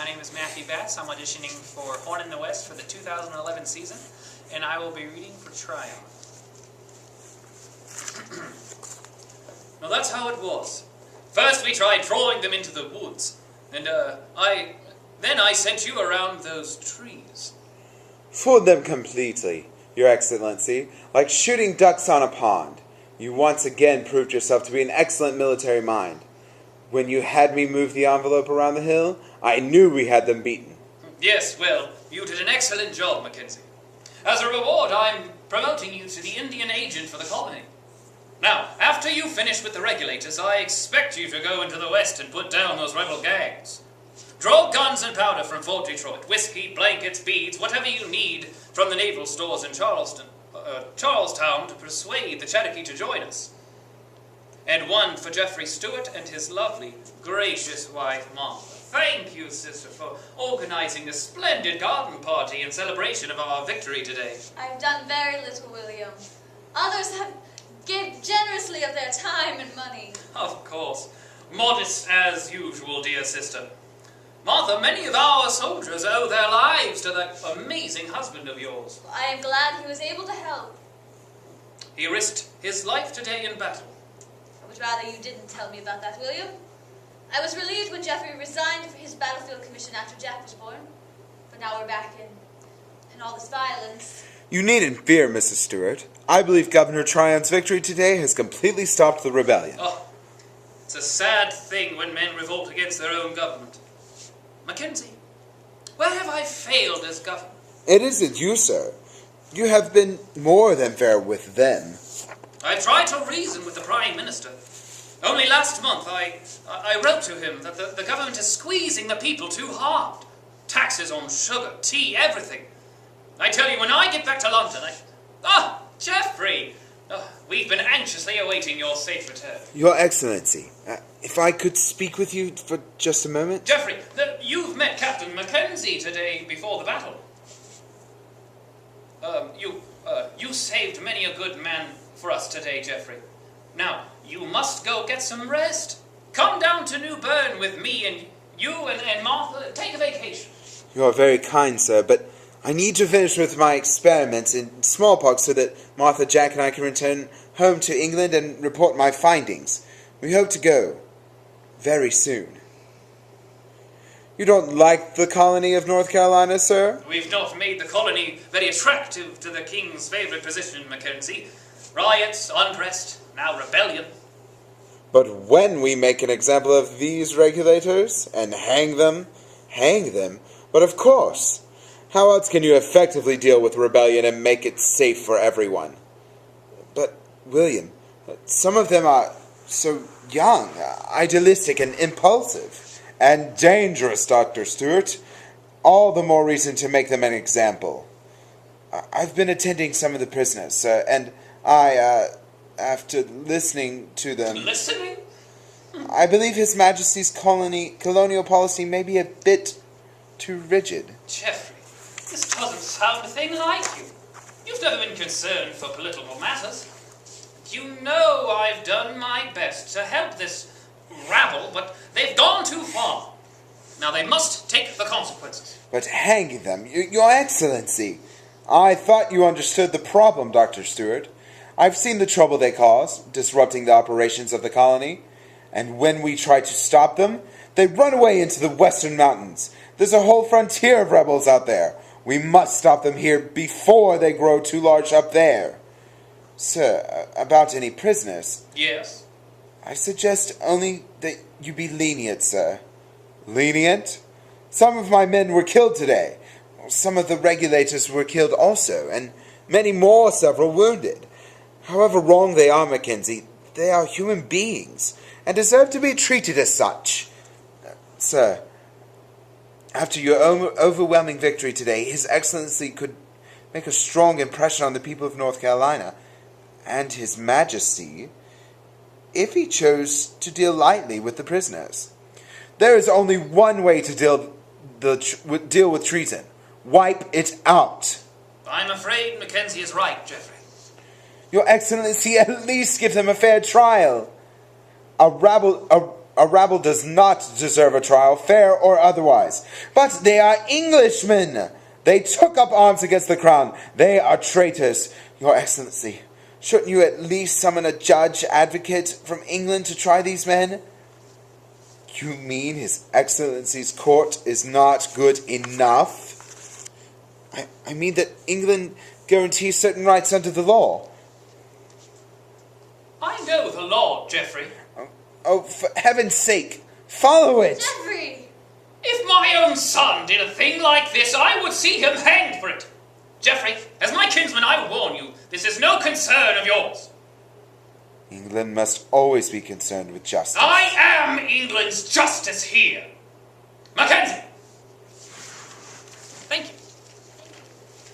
My name is Matthew Batts. I'm auditioning for Horn in the West for the 2011 season, and I will be reading for Tryon. Now that's how it was. First we tried drawing them into the woods, and then I sent you around those trees. Fooled them completely, Your Excellency, like shooting ducks on a pond. You once again proved yourself to be an excellent military mind. When you had me move the envelope around the hill, I knew we had them beaten. Yes, well, you did an excellent job, Mackenzie. As a reward, I'm promoting you to the Indian agent for the colony. Now, after you finish with the regulators, I expect you to go into the West and put down those rebel gangs. Draw guns and powder from Fort Detroit, whiskey, blankets, beads, whatever you need from the naval stores in Charlestown to persuade the Cherokee to join us. And one for Jeffrey Stewart and his lovely, gracious wife, Martha. Thank you, sister, for organizing a splendid garden party in celebration of our victory today. I've done very little, William. Others have given generously of their time and money. Of course. Modest as usual, dear sister. Martha, many of our soldiers owe their lives to that amazing husband of yours. I am glad he was able to help. He risked his life today in battle. I would rather you didn't tell me about that, William. I was relieved when Jeffrey resigned for his battlefield commission after Jack was born. But now we're back in all this violence. You needn't fear, Mrs. Stewart. I believe Governor Tryon's victory today has completely stopped the rebellion. Oh, it's a sad thing when men revolt against their own government. Mackenzie, where have I failed as governor? It isn't you, sir. You have been more than fair with them. I tried to reason with the Prime Minister. Only last month I wrote to him that the government is squeezing the people too hard. Taxes on sugar, tea, everything. I tell you, when I get back to London, Geoffrey! We've been anxiously awaiting your safe return. Your Excellency, if I could speak with you for just a moment? Geoffrey, you've met Captain Mackenzie today before the battle. You saved many a good man for us today, Geoffrey. Now, you must go get some rest. Come down to New Bern with me and you and Martha. Take a vacation. You are very kind, sir, but I need to finish with my experiments in smallpox so that Martha, Jack, and I can return home to England and report my findings. We hope to go very soon. You don't like the colony of North Carolina, sir? We've not made the colony very attractive to the King's favourite position, Mackenzie. Riots, unrest, now rebellion. But when we make an example of these regulators and hang them, but of course. How else can you effectively deal with rebellion and make it safe for everyone? But, William, some of them are so young, idealistic, and impulsive. And dangerous, Dr. Stewart. All the more reason to make them an example. I've been attending some of the prisoners, sir, and after listening to them... Listening? I believe His Majesty's colonial policy may be a bit too rigid. Geoffrey, this doesn't sound a thing like you. You've never been concerned for political matters. You know I've done my best to help this rabble, but they've gone too far. Now they must take the consequences. But hanging them, Your Excellency, I thought you understood the problem, Dr. Stewart. I've seen the trouble they cause, disrupting the operations of the colony. And when we try to stop them, they run away into the western mountains. There's a whole frontier of rebels out there. We must stop them here before they grow too large up there. Sir, about any prisoners... Yes? I suggest only that you be lenient, sir. Lenient? Some of my men were killed today. Some of the regulators were killed also, and many more several wounded. However wrong they are, Mackenzie, they are human beings, and deserve to be treated as such. Sir, after your overwhelming victory today, His Excellency could make a strong impression on the people of North Carolina, and His Majesty, if he chose to deal lightly with the prisoners. There is only one way to deal with treason. Wipe it out. I'm afraid Mackenzie is right, Geoffrey. Your Excellency, at least give them a fair trial. A a rabble does not deserve a trial, fair or otherwise. But they are Englishmen. They took up arms against the crown. They are traitors. Your Excellency, shouldn't you at least summon a judge advocate from England to try these men? You mean His Excellency's court is not good enough? I mean that England guarantees certain rights under the law. I know the law, Geoffrey. Oh, for heaven's sake, follow it! Geoffrey! If my own son did a thing like this, I would see him hanged for it. Geoffrey, as my kinsman, I warn you, this is no concern of yours. England must always be concerned with justice. I am England's justice here. Mackenzie,